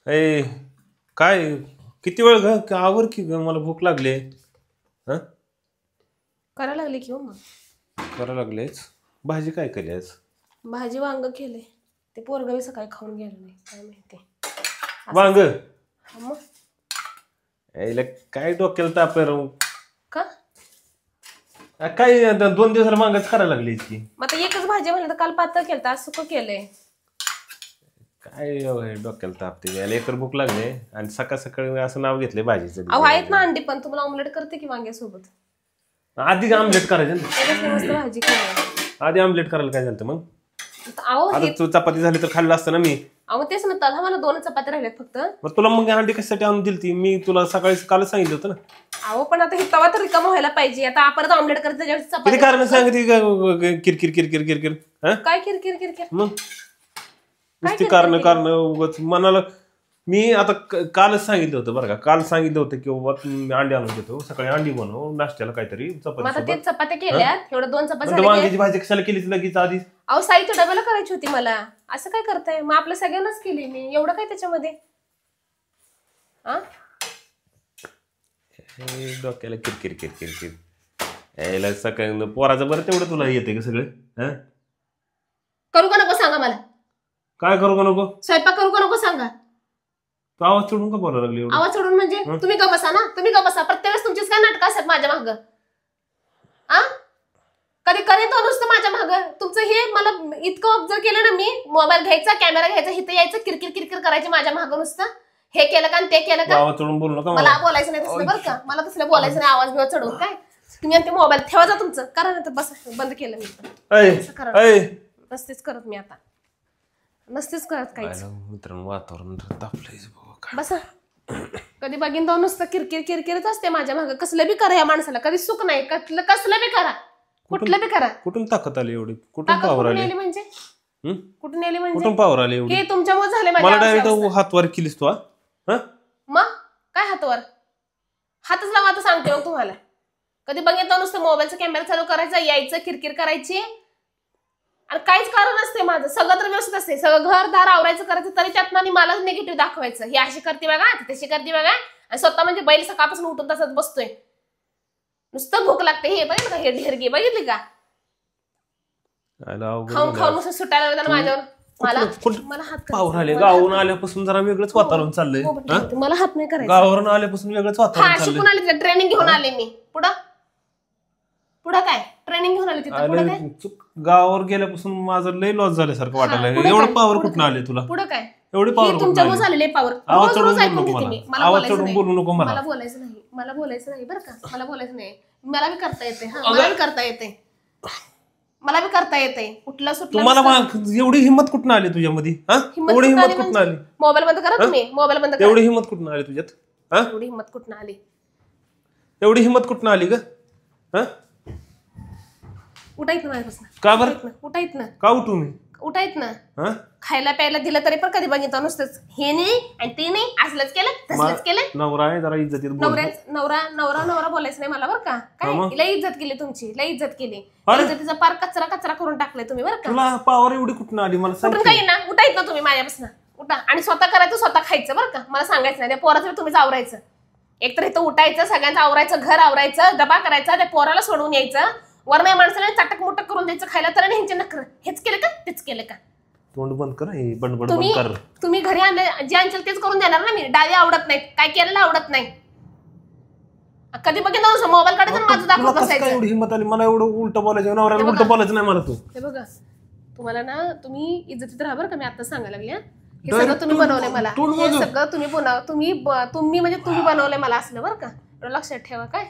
ए काय किती वेळ आवर की मला भूक लागली. हा करायला लागले की हो. मग करायला लागलेच. भाजी काय केली आज? भाजी वांग केले. ते पोरग बी सकाळी खाऊन गेलं नाही काय माहिती. वांग मग यायला काय डोक्याला ताप आहे राव. का काय 2 दिवसाला वांगच करायला लागली की. मग आता एकच भाजी म्हणलं तर काल पातळ केलं आज सुकं केलंय. काय डोक्याला ताप ते यायला एकतर भूक लागले आणि सकाळ सकाळी असं नाव घेतलंय भाजीचं. अहो आहेत ना अंडी पण तुम्हाला ऑमलेट करते की वांग्यासोबत. आधी आमलेट करायचं ना. मस्त भाजी केली. आधी आमलेट करायला काय झालं मग? अहो आता तू चपाती झाली तर खाल्लं असतं ना मी. अहो तेच म्हणतात हा मला 2 चपात्या राहिल्यात फक्त. मग तुला मग अंडी कशासाठी आणून दिली ती? मी तुला सकाळी कालच सांगितलं होतं ना. अहो पण आता हे तवा तर रिकामा व्हायला पाहिजे. आता परत ऑमलेट करत त्याच्यावर किती चपाती. कारण सांगितली किरकिर किरकिर किरकिर. काय किरकिर किरकिर मग नुसती कारण उगाच मनाला. मी आता कालच सांगितलं होतं बरं का. काल सांगितलं होतं की बाबा तुम्ही अंडी आणून देतो सकाळी अंडी बनव नाश्त्याला काहीतरी आता ते चपात्या केल्यात एवढ्या 2 चपात्या. वांग्याची भाजी कशाला केलीच लगेच आधी? अहो साईच्या डब्याला करायची होती मला. असं काय करताय? मग आपल्या सगळ्यांनाच केली मी. एवढं काय त्याच्यामध्ये? डोक्याला किरकिर किरकिर किर यायला सकाळी पोराचं बरं तेवढं तुला येते का सगळं? करू का नको सांगा मला. काय करू का नको? स्वयंपाक करू का नको सांगा. तू आवाज चढून का बोलायला लागली? आवाज चढून म्हणजे तुम्ही का बसा ना. तुम्ही का बसा. प्रत्येक वेळेस तुमचीच काय नाटकं असतात माझ्या माग. कधी करेन तो नुसतं माझ्या माग. तुमचं हे मला इतकं ऑब्झर्व केलं ना मी. मोबाईल घ्यायचा कॅमेरा घ्यायचा इथं यायचं किरकिर किरकिर करायची माझ्या माग नुसतं. हे केलं का ते केलं का. आवाज चढून बोलू नका. मला बोलायचं नाही तसलं बरं का. मला तसलं बोलायचं नाही. आवाज बिवाज चढवून काय तुम्ही ते मोबाईल ठेवा जा तुमचं. करा नाही तर बस बंद केलं मी. नसतेच करत मी आता. नसतेच करत काहीच. मित्रांनो वातावरण तापलंय बसा. कधी बघीन तो नुसतं किरकिर किरकिरच असते माझ्या मागं. कसलं बी करा या माणसाला. कधी सुख नाही. कसलं बी करा. कुठलं बी करा. कुठून ताकद आली एवढी? कुठून पावर आली म्हणजे? कुठून आली म्हणजे? कुठून पावर आली एवढी? हे तुमच्यामुळे झाले मला डायरेक्ट हातवर केलीस तू. मग काय हातवर? हातच लावा आता सांगते मग तुम्हाला. कधी बघितलं नुसतं मोबाईलचा कॅमेरा चालू करायचा यायचं किरकिर करायची आणि काहीच कारण असते माझं. सगळं तर व्यवस्थित असते. सगळं घर दार आवरायचं करायचं तरी त्यातनं मला निगेटिव्ह दाखवायचं. ही अशी करते बघा तशी करते बघा. आणि स्वतः म्हणजे बैल सकाळपासून उठून तसंच बसतोय. नुसतं भूक लागते. हे बघितलं का हे ढेरगे बघितली का. खाऊन खाऊन नुसतं सुटायला लागलं माझ्यावर. मला हात पावर आले. गावावरून आल्यापासून जरा वेगळंच वातावरण चाललंय. मला हात नाही करायचं. गावावरून आल्यापासून वेगळंच वातावरण चाललंय. शिकून आले ट्रेनिंग घेऊन आले मी. पुढं काय ट्रेनिंग घेऊन आले तिथं. गावावर गेल्यापासून माझं लय लॉस झाल्यासारखं वाटायला. एवढं पावर कुठून आले तुला? पुढं काय एवढी पावर तुमच्यामुळे झालेले पावर. आवाज चढून बोलू नको. मला बोलायचं नाही. मला बोलायचं नाही बरं का. मला बोलायचं नाही. मला बी करता येते. मला बी करता येते. मला बी करता येते. कुठला सुटला तुम्हाला एवढी हिंमत कुठून आली तुझ्यामध्ये? एवढी हिंमत कुठून आली? मोबाईल बंद करा तुम्ही. मोबाईल बंद करा. एवढी हिंमत कुठून आली तुझ्यात? एवढी हिंमत कुठून आली? एवढी हिंमत कुठून आली ग? उठायत ना माझ्यापासून. का बरं? उठायत ना. का उठू मी? उठायत ना. खायला प्यायला दिलं तरी पण कधी बघितलं नुसतंच हे नाही आणि ते नाही असलंच केलं तसलंच केलं. नवरा आहे जरा इज्जतीत बोल. नवरा नवरा बोलायचं नाही मला बरं का. काय लय इज्जत केली तुमची. लय इज्जत केली. इज्जतीचा पार कचरा कचरा करून टाकलाय तुम्ही बरं का. तुला पावर एवढी कुठून आली मला सांग. कुठून काही ना. उठायत ना तुम्ही माझ्यापासून. उठा आणि स्वतः करायचं स्वतः खायचं बरं का. मला सांगायचं नाही. त्या पोराचं तुम्हीच आवरायचं. एकतर इथं उठायचं सगळ्यांचं आवरायचं घर आवरायचं डबा करायचा त्या पोराला सोडून यायचं. वर नाही माणसाला चटक मुटक करून द्यायचं खायला तर ह्यांचे नखर. हेच केलं का तेच केलं का. तोंड बंद कर. बडबड बंद कर. तुम्ही घरी आणले जे आणशील तेच करून देणार ना मी. डाळी आवडत नाहीत काय केलेलं आवडत नाही. कधी बघितलं मोबाईल काढायचं माझं दाखवत बसायचं. एवढी हिंमत आली मला एवढं उलट बोलायचं नवऱ्याला उलट बोलायचं नाही मला. तू हे बघा तुम्हाला ना तुम्ही इज्जतीत राहा बरं का. मी आता सांगायला लागले. हे सगळं तुम्ही बनवलंय मला. हे सगळं तुम्ही म्हणजे तुम्ही बनवलंय मला असलं बरं का. एवढं लक्षात ठेवा. काय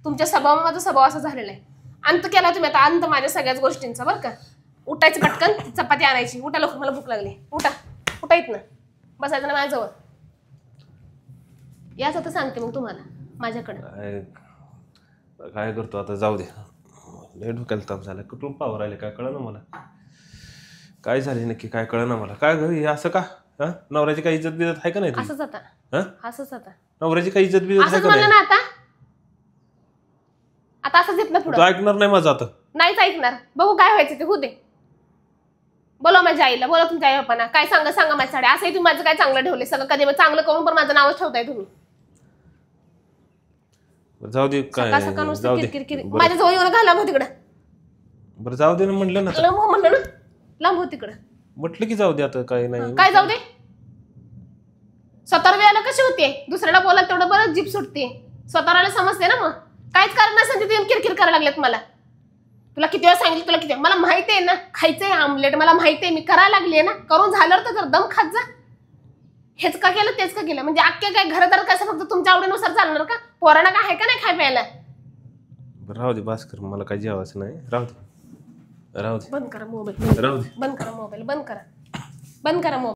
तुमच्या स्वभाव माझा स्वभाव असा झालेला आहे. अंत केला तुम्ही आता. अंत माझ्या सगळ्याच गोष्टींचा बरं का. उठायचं पटकन चपाती आणायची. उठा लवकर मला भूक लागली. उठायत ना. बसायचं ना माझ्याजवळ. याच आता सांगते मग तुम्हाला माझ्याकडे काय करतो आता. जाऊ दे. लय डोक्याला ताप झाला. कुठून पावर आले काय कळलं ना मला. काय झाले नक्की काय कळलं ना मला. काय ग असं का? नवऱ्याची काही इज्जत बिजत आहे का नाही? असंच आता नवऱ्याची काही इज्जत बिजत आहे का नाही? आता असंच येत ना पुढं. तू ऐकणार नाही माझं आता. नाहीच ऐकणार. बघू काय व्हायचं ते होऊ दे. बोला माझ्या आईला, बोला तुमच्या आई बापांना. काय सांगा माझ्यासाठी. असंही तुम्ही माझं काय चांगलं ठेवले सगळं. कधी चांगलं करून पण माझं नावच ठेवताय तुम्ही. जाऊ दे काय सकाळ सकाळ जाऊ नुसतं दे किरकिर. माझ्या जवळ येऊन घाला मग तिकडं. बरं जाऊ दे ना म्हणलं ना. लांब हो म्हणलं ना, लांब हो तिकडं. म्हटलं की जाऊ दे आता काय नाही. काय जाऊ दे? स्वतःला वेळेला कशी होते? दुसऱ्याला बोला तेवढं बरं जीप सुटते. स्वतःला समजते ना. मग काहीच कारण नसेल तिथे येऊन किरकिर करायला लागलेत मला. तुला किती वेळा सांगितलं, तुला किती मला माहिती आहे ना खायचंय आमलेट. मला माहिती आहे, मी करायला लागली ना. करून झाल्यावर तर जर दम खात जा. हेच का केलं तेच का केलं म्हणजे अख्ख्या काय घरादार कसं फक्त तुमच्या आवडीनुसार चालणार का? पोरांना काय आहे का नाही खाय प्यायला? बरं राहू दे भास्कर, मला काही जेवायचं नाही. राहू दे राहू दे. बंद करा मोबाईल. राहू दे. बंद करा मोबाईल. बंद करा मोबाईल.